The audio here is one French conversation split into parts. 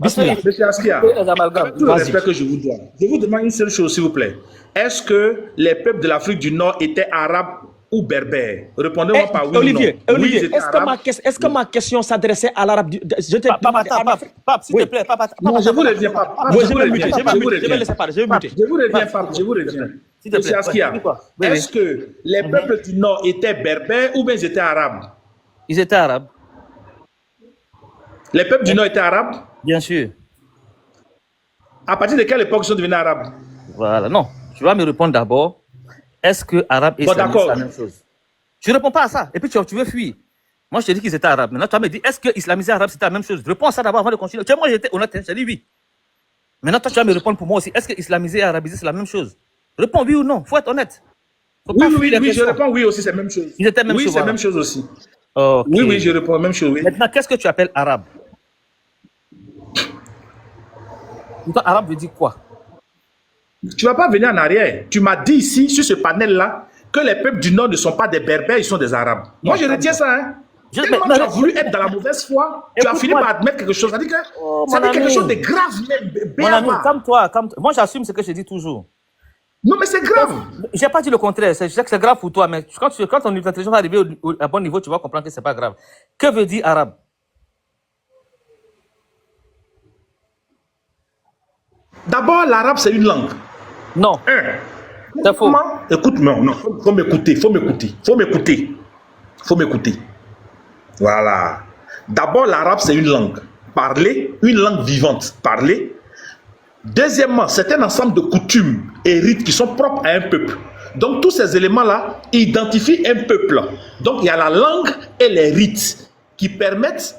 Bismillah. Monsieur Askia, Les amalgames. avec tout le respect que je vous dois, je vous demande une seule chose, s'il vous plaît. Est-ce que les peuples de l'Afrique du Nord étaient arabes ou berbères? Répondez-moi par oui Olivier, ou non. Oui, Olivier, ils étaient arabes. est-ce que ma question s'adressait à l'arabe? Je te Pape, s'il te plaît, pape. Non, je vous reviens pas. Oui, je vais laisser parler, je vais muter. Je vous reviens, Pape, je vous reviens. S'il te Monsieur plaît, Askia, oui. est-ce que les peuples du Nord étaient berbères ou bien ils étaient arabes? Ils étaient arabes, Les peuples du Nord étaient arabes? bien sûr. À partir de quelle époque ils sont devenus arabes? Voilà, non. Tu vas me répondre d'abord. Est-ce que arabe et Bon, islamiste, d'accord. c'est la même chose? Tu ne réponds pas à ça. Et puis tu veux fuir. Moi, je te dis qu'ils étaient arabes. Maintenant, tu vas me dire, est-ce que islamisé et arabe, c'était la même chose? Réponds à ça d'abord avant de continuer. Tu vois, moi, j'étais honnête, je dis oui. Maintenant, toi, tu vas me répondre pour moi aussi. Est-ce que islamisé et arabisé, c'est la même chose? Réponds oui ou non. Faut être honnête. Faut pas fuir Oui, les je questions. réponds oui aussi, c'est la même chose. Ils étaient la même Oui, chose, c'est la voilà. même chose aussi. Ok. Oui, je réponds la même chose, oui. Maintenant, qu'est-ce que tu appelles arabe? Pour toi, arabe veut dire quoi? Tu ne vas pas venir en arrière. Tu m'as dit ici, sur ce panel-là, que les peuples du Nord ne sont pas des berbères, ils sont des arabes. Moi, je retiens ça. Hein. Tellement tu as voulu être dans la mauvaise foi, tu as fini par admettre quelque chose. Ça dit que quelque chose de grave, même. Mon ami, calme-toi. Moi, j'assume ce que je dis toujours. Non, mais c'est grave. Je n'ai pas dit le contraire. Je sais que c'est grave pour toi, mais quand ton intelligence va arriver à bon niveau, tu vas comprendre que ce n'est pas grave. Que veut dire arabe? D'abord, l'arabe, c'est une langue. Non. C'est faux. Écoute-moi, non, faut m'écouter. Voilà. D'abord, l'arabe, c'est une langue. Parler, une langue vivante. Parler. Deuxièmement, c'est un ensemble de coutumes et rites qui sont propres à un peuple. Donc, tous ces éléments-là identifient un peuple. Donc, il y a la langue et les rites qui permettent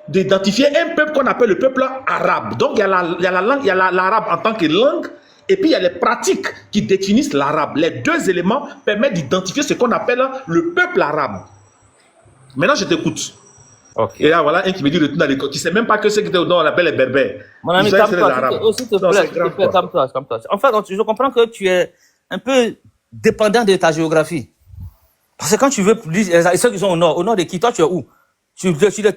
d'identifier un peuple qu'on appelle le peuple arabe. Donc, il y a la langue, il y a l'arabe en tant que langue, et puis il y a les pratiques qui définissent l'arabe. Les deux éléments permettent d'identifier ce qu'on appelle le peuple arabe. Maintenant, je t'écoute. Okay. Et là, voilà un qui me dit retourne à l'école, qui ne sait même pas que c'est que on appelle les berbères. Mon ami, calme-toi, s'il te plaît, calme-toi. En fait, je comprends que tu es un peu dépendant de ta géographie. Parce que quand tu veux dire, ceux qui sont au nord de qui? Toi, tu es où?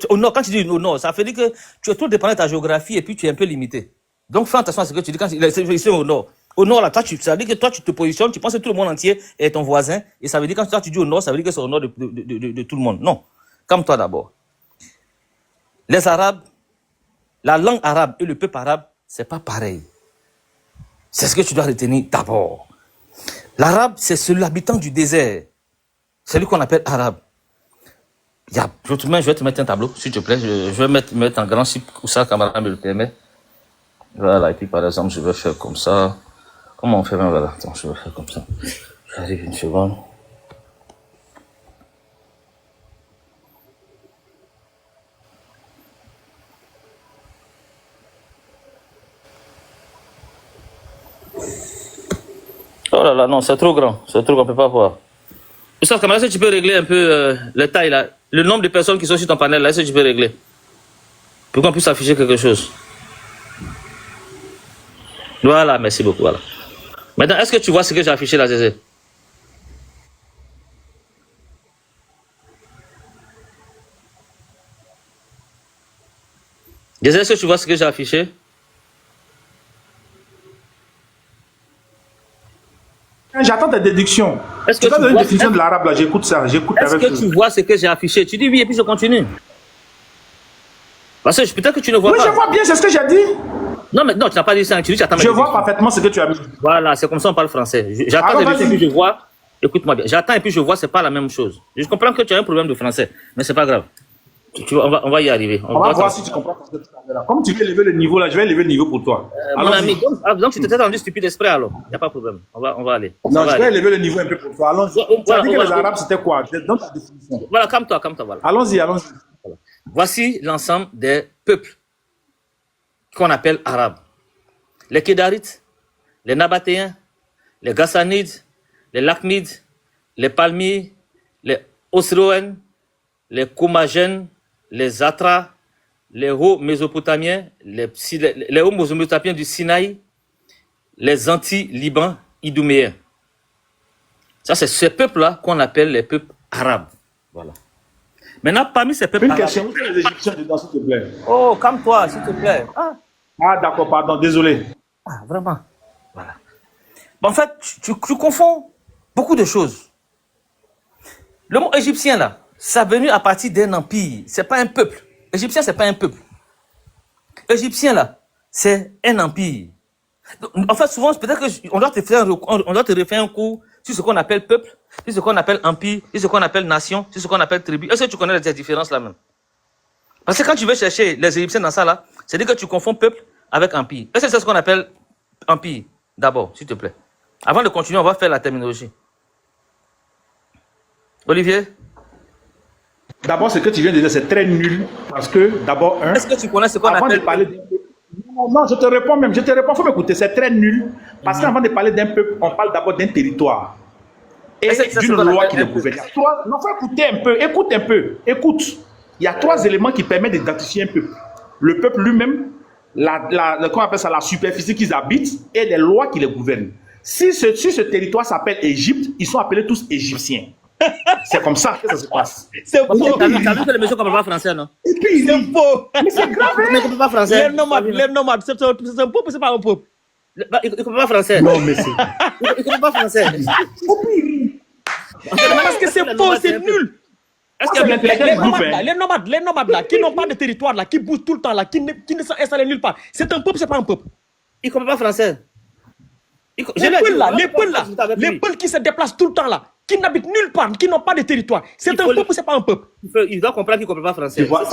Au nord, quand tu dis au nord, ça veut dire que tu es trop dépendant de ta géographie et puis tu es un peu limité. Donc, fais attention à ce que tu dis quand ils sont au nord. Au nord, là, ça veut dire que toi, tu te positionnes, tu penses que tout le monde entier est ton voisin. Et ça veut dire que quand toi, tu dis au nord, ça veut dire que c'est au nord de tout le monde. Non. Calme-toi d'abord. Les Arabes, la langue arabe et le peuple arabe, c'est pas pareil. C'est ce que tu dois retenir d'abord. L'arabe, c'est l'habitant du désert. C'est lui qu'on appelle arabe. Je vais te mettre un tableau, s'il te plaît. Je vais mettre en grand si ça, camarade me le permet. Voilà, et puis par exemple, je vais faire comme ça. Comment on fait? Voilà, attends, je vais faire comme ça. J'arrive une seconde. Oh là là, non, c'est trop grand, on ne peut pas voir. Ça, camarade, est-ce que tu peux régler un peu la taille là, le nombre de personnes qui sont sur ton panel là, est-ce que tu peux régler? Pour qu'on puisse afficher quelque chose. Voilà, merci beaucoup, voilà. Maintenant, est-ce que tu vois ce que j'ai affiché là, Zézé? Zézé, est-ce que tu vois ce que j'ai affiché? J'attends tes déductions. Est-ce que tu as donné une définition de l'arabe là, j'écoute ça, j'écoute avec vous. Est-ce que tu vois ce que j'ai affiché? Tu dis oui et puis je continue. Parce que peut-être que tu ne vois pas. Oui, je vois bien, c'est ce que j'ai dit. Non, mais non, tu n'as pas dit ça. Tu dis, j'attends. Je vois parfaitement ce que tu as mis. Voilà, c'est comme ça on parle français. J'attends et puis je vois. Écoute-moi bien. J'attends et puis je vois, c'est pas la même chose. Je comprends que tu as un problème de français, mais c'est pas grave. On va y arriver. On va voir si tu comprends ce que tu as là. Comme tu veux élever le niveau là, je vais élever le niveau pour toi. Mon ami, donc tu t'étais rendu stupide esprit alors. Il n'y a pas de problème. On va aller. Non, je vais élever le niveau un peu pour toi. Allons-y. Tu as dit que les Arabes c'était quoi? Dans ta définition. Voilà, calme-toi, voilà. Allons-y. Voici l'ensemble des peuples qu'on appelle arabes. Les Kédarites, les Nabatéens, les Gassanides, les Lakhmides, les Palmis, les Osroènes, les Coumagènes, les Atras, les Hauts-Mésopotamiens, les Hauts-Mésopotamiens du Sinaï, les Anti-Liban idouméens. Ça, c'est ces peuples-là qu'on appelle les peuples arabes. Voilà. Maintenant, parmi ces peuples arabes... Une question, où sont les Égyptiens dedans, s'il te plaît? Oh, calme-toi, s'il te plaît. Ah, Ah, d'accord, pardon, désolé. Ah, vraiment. Voilà. En fait, tu confonds beaucoup de choses. Le mot égyptien, là, ça est venu à partir d'un empire. C'est pas un peuple. Égyptien, c'est pas un peuple. Égyptien, là, c'est un empire. En fait, souvent, peut-être qu'on doit te refaire un cours sur ce qu'on appelle peuple, sur ce qu'on appelle empire, sur ce qu'on appelle nation, sur ce qu'on appelle tribu. Est-ce que tu connais les différences là même? Parce que quand tu veux chercher les Égyptiens dans ça là, c'est-à-dire que tu confonds peuple avec empire. Est-ce que c'est ce qu'on appelle empire? D'abord, s'il te plaît. Avant de continuer, on va faire la terminologie. Olivier? D'abord, ce que tu viens de dire, c'est très nul. Parce que, d'abord, est-ce que tu connais ce qu'on appelle... Non, je te réponds même. Je te réponds, il faut m'écouter. C'est très nul. Parce qu'avant de parler d'un peuple, on parle d'abord d'un territoire. Et d'une loi qui le gouverne. Non, faut écouter un peu. Écoute un peu. Écoute. Il y a 3 éléments qui permettent d'identifier un peuple. Le peuple lui-même, comment on appelle ça, la superficie qu'ils habitent et les lois qui les gouvernent. Si ce territoire s'appelle Égypte, ils sont appelés tous Égyptiens. C'est comme ça que ça se passe. C'est faux. T'as vu que les messieurs ne comprennent pas français, non? C'est faux. Mais c'est grave. Ils ne comprennent pas français. Les nomades, c'est un peuple, c'est pas un peuple. Ils ne comprennent pas français. Non, mais c'est... Ils ne comprennent pas français. Parce que c'est faux, c'est nul. Est-ce qu'il y a les nomades là, qui n'ont pas de territoire là, qui bougent tout le temps là, qui ne sont installés nulle part. C'est un peuple, c'est pas un peuple. Ils ne comprennent pas français. Les peuples qui se déplacent tout le temps là, qui n'habitent nulle part, qui n'ont pas de territoire. C'est un peuple, c'est pas un peuple. Il doit comprendre qu'ils ne comprennent pas français. Tu vois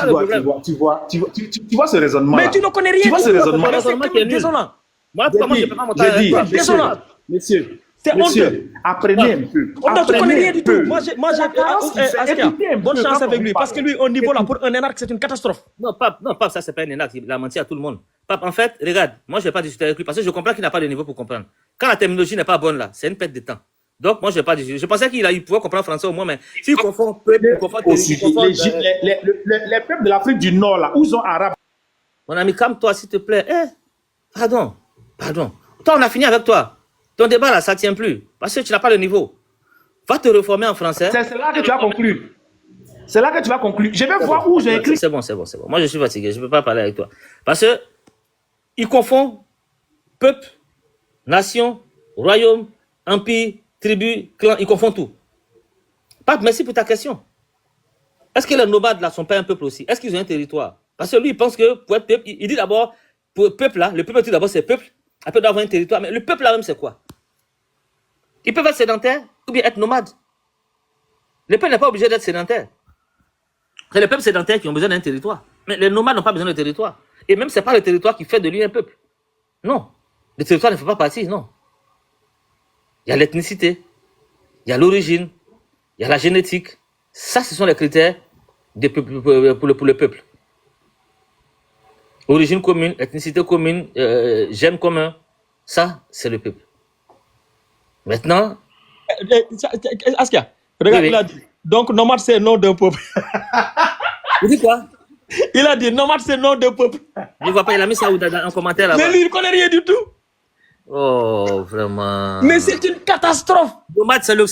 ce raisonnement. Mais tu ne connais rien. Tu vois ce raisonnement. C'est désolant. Moi, je ne peux pas monter. Désolant. Monsieur, c'est honteux. Apprenez un peu. On ne te connaît rien du tout. Moi, j'ai bonne chance avec lui. Parce que lui, au niveau là, pour un énarque, c'est une catastrophe. Non, Pape, ça, c'est pas un énarque. Il a menti à tout le monde. Pape, en fait, regarde, moi, je ne vais pas discuter avec lui parce que je comprends qu'il n'a pas de niveau pour comprendre. Quand la terminologie n'est pas bonne là, c'est une perte de temps. Donc, moi, je ne vais pas discuter. Je pensais qu'il pouvait comprendre français au moins, mais s'il confond peuple, il confond les peuples de l'Afrique du Nord, là, où sont arabes. Mon ami, calme-toi, s'il te plaît. Pardon. Toi, on a fini avec toi. Ton débat là, ça ne tient plus. Parce que tu n'as pas le niveau. Va te reformer en français. C'est là que tu vas conclure. C'est là que tu vas conclure. Je vais voir où j'ai écrit. C'est bon. Moi, je suis fatigué. Je ne peux pas parler avec toi. Parce que il confond peuple, nation, royaume, empire, tribu, clan. Il confond tout. Pape, merci pour ta question. Est-ce que les nomades là ne sont pas un peuple aussi? Est-ce qu'ils ont un territoire? Parce que lui, il pense que pour être peuple, il dit d'abord, pour peuple là, le peuple dit d'abord c'est peuple. Après d'avoir un territoire. Mais le peuple là même, c'est quoi? Ils peuvent être sédentaires ou bien être nomades. Le peuple n'est pas obligé d'être sédentaire. C'est les peuples sédentaires qui ont besoin d'un territoire. Mais les nomades n'ont pas besoin de territoire. Et même, ce n'est pas le territoire qui fait de lui un peuple. Non. Le territoire ne fait pas partie, non. Il y a l'ethnicité, il y a l'origine, il y a la génétique. Ça, ce sont les critères pour le peuple. Origine commune, ethnicité commune, gène commun. Ça, c'est le peuple. Maintenant... Askia, regarde, il a dit. Donc, nomade, c'est le nom d'un peuple. Il dit quoi? Il a dit, nomade, c'est le nom d'un peuple. Je ne vois pas, il a mis ça en commentaire là-bas. Mais lui, il ne connaît rien du tout. Oh, vraiment. Mais c'est une catastrophe. Nomade, c'est le